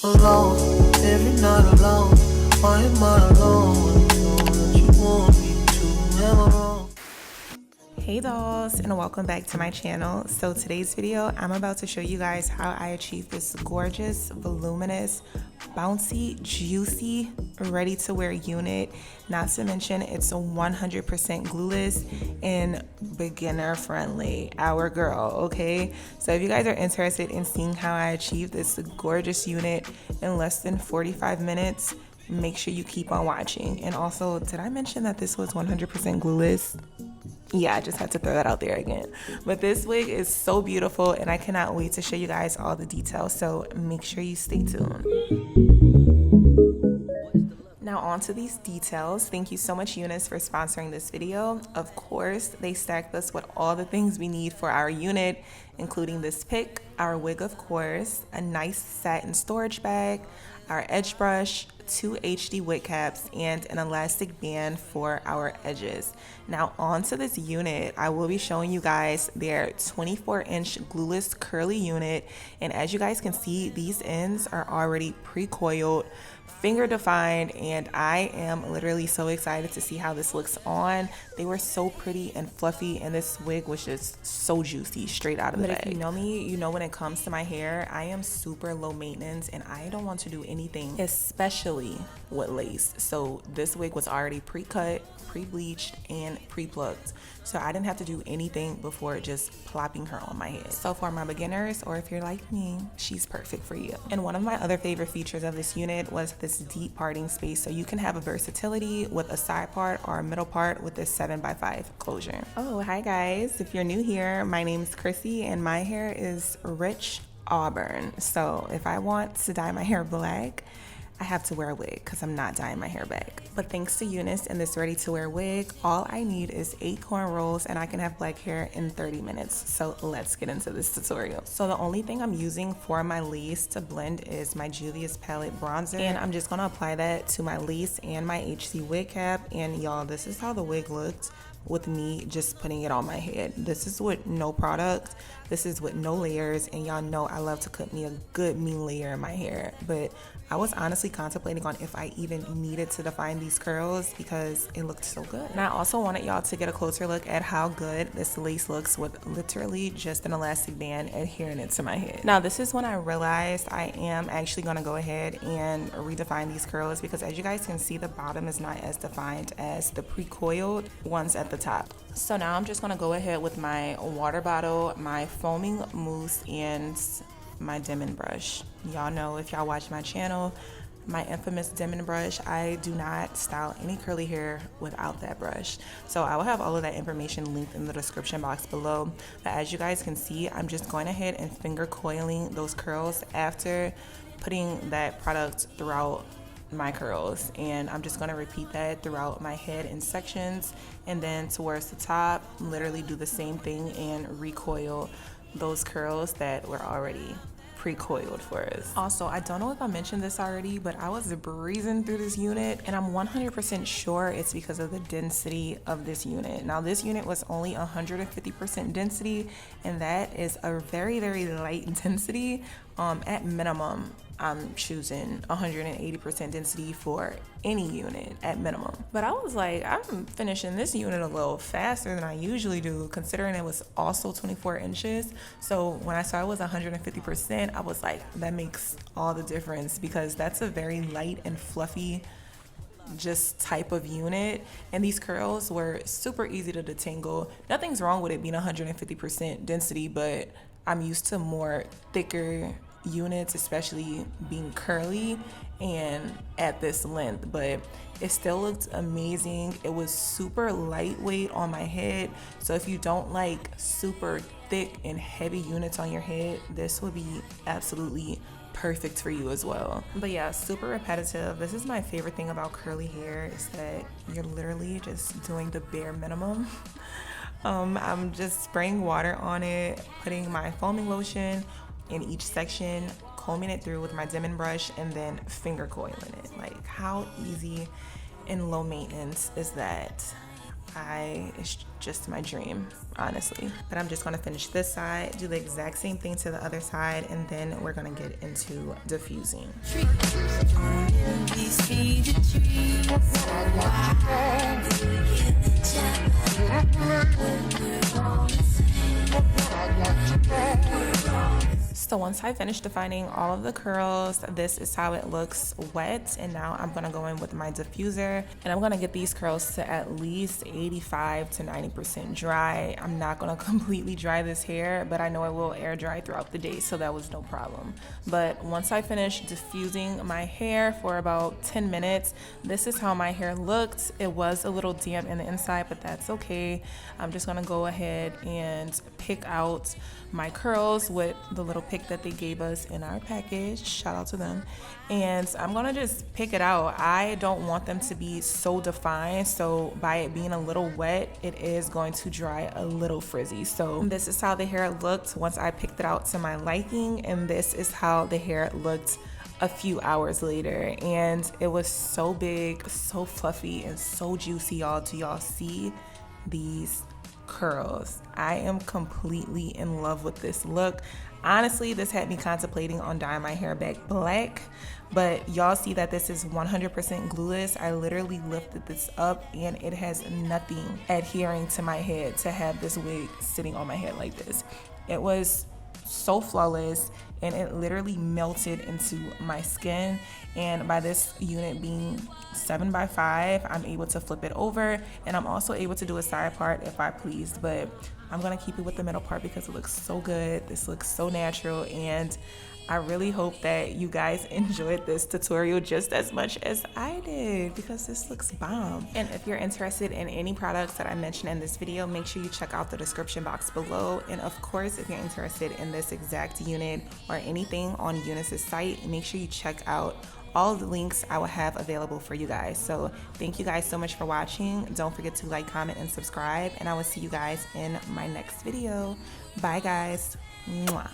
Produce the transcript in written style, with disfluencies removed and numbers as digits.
alone, every night alone. Why am I alone? I know that you want me to, am I wrong? Hey dolls, and welcome back to my channel. So today's video, I'm about to show you guys how I achieved this gorgeous, voluminous, bouncy, juicy, ready to wear unit. Not to mention it's a 100% glueless and beginner friendly. Our girl, okay? So if you guys are interested in seeing how I achieved this gorgeous unit in less than 45 minutes, make sure you keep on watching. And also, did I mention that this was 100% glueless? Yeah, I just had to throw that out there again. But this wig is so beautiful and I cannot wait to show you guys all the details. So make sure you stay tuned. Now on to these details. Thank you so much UNice for sponsoring this video. Of course, they stacked us with all the things we need for our unit, including this pick, our wig of course, a nice satin storage bag, our edge brush, 2 HD wig caps, and an elastic band for our edges. Now onto this unit, I will be showing you guys their 24-inch glueless curly unit, and as you guys can see, these ends are already pre-coiled, finger defined, and I am literally so excited to see how this looks on. They were so pretty and fluffy, and this wig was just so juicy straight out of the bag. If you know me, you know when it comes to my hair, I am super low maintenance and I don't want to do anything, especially with lace. So this wig was already pre-cut, pre-bleached, and pre-plucked, so I didn't have to do anything before just plopping her on my head. So for my beginners, or if you're like me, she's perfect for you. And one of my other favorite features of this unit was this deep parting space, so you can have a versatility with a side part or a middle part with this 7x5 closure. Oh, hi guys, if you're new here, my name is Chrissy and my hair is rich auburn. So if I want to dye my hair black, I have to wear a wig because I'm not dyeing my hair back. But thanks to UNice and this ready to wear wig, all I need is 8 cornrows and I can have black hair in 30 minutes. So let's get into this tutorial. So the only thing I'm using for my lace to blend is my Juvia's Palette bronzer, and I'm just gonna apply that to my lace and my HC wig cap. And y'all, this is how the wig looked with me just putting it on my head. This is with no product, this is with no layers, and y'all know I love to cut me a good mean layer in my hair. But I was honestly contemplating on if I even needed to define these curls because it looked so good. And I also wanted y'all to get a closer look at how good this lace looks with literally just an elastic band adhering it to my head. Now this is when I realized I am actually gonna go ahead and redefine these curls, because as you guys can see, the bottom is not as defined as the pre-coiled ones at the top. So now I'm just gonna go ahead with my water bottle, my foaming mousse, and my dimming brush. Y'all know, if y'all watch my channel, my infamous dimming brush, I do not style any curly hair without that brush. So I will have all of that information linked in the description box below. But as you guys can see, I'm just going ahead and finger coiling those curls after putting that product throughout my curls, and I'm just going to repeat that throughout my head in sections, and then towards the top literally do the same thing and recoil those curls that were already pre-coiled for us. Also, I don't know if I mentioned this already, but I was breezing through this unit, and I'm 100% sure it's because of the density of this unit. Now this unit was only 150% density, and that is a very, very light density. At minimum, I'm choosing 180% density for any unit at minimum. But I was like, I'm finishing this unit a little faster than I usually do, considering it was also 24 inches. So when I saw it was 150%, I was like, that makes all the difference, because that's a very light and fluffy just type of unit, and these curls were super easy to detangle. Nothing's wrong with it being 150% density, but I'm used to more thicker units, especially being curly and at this length. But it still looked amazing. It was super lightweight on my head, so if you don't like super thick and heavy units on your head, this would be absolutely perfect for you as well. But yeah, super repetitive. This is my favorite thing about curly hair, is that you're literally just doing the bare minimum. I'm just spraying water on it, putting my foaming lotion in each section, combing it through with my dimming brush, and then finger coiling it. Like, how easy and low maintenance is that? It's just my dream, honestly. But I'm just gonna finish this side, do the exact same thing to the other side, and then we're gonna get into diffusing. So once I finish defining all of the curls, this is how it looks wet. And now I'm gonna go in with my diffuser and I'm gonna get these curls to at least 85 to 90% dry. I'm not gonna completely dry this hair, but I know it will air dry throughout the day, so that was no problem. But once I finish diffusing my hair for about 10 minutes, this is how my hair looked. It was a little damp in the inside, but that's okay. I'm just gonna go ahead and pick out my curls with the little pick that they gave us in our package. Shout out to them. And I'm gonna just pick it out. I don't want them to be so defined, so by it being a little wet, it is going to dry a little frizzy. So this is how the hair looked once I picked it out to my liking, and this is how the hair looked a few hours later. And it was so big, so fluffy, and so juicy, y'all. Do y'all see these curls? I am completely in love with this look. Honestly, this had me contemplating on dyeing my hair back black, but y'all see that this is 100% glueless. I literally lifted this up and it has nothing adhering to my head to have this wig sitting on my head like this. It was so flawless and it literally melted into my skin. And by this unit being 7x5, I'm able to flip it over, and I'm also able to do a side part if I please, but I'm gonna keep it with the middle part because it looks so good. This looks so natural, and I really hope that you guys enjoyed this tutorial just as much as I did, because this looks bomb. And if you're interested in any products that I mentioned in this video, make sure you check out the description box below. And of course, if you're interested in this exact unit or anything on UNice's site, make sure you check out all of the links I will have available for you guys. So thank you guys so much for watching. Don't forget to like, comment, and subscribe, and I will see you guys in my next video. Bye guys. Mwah.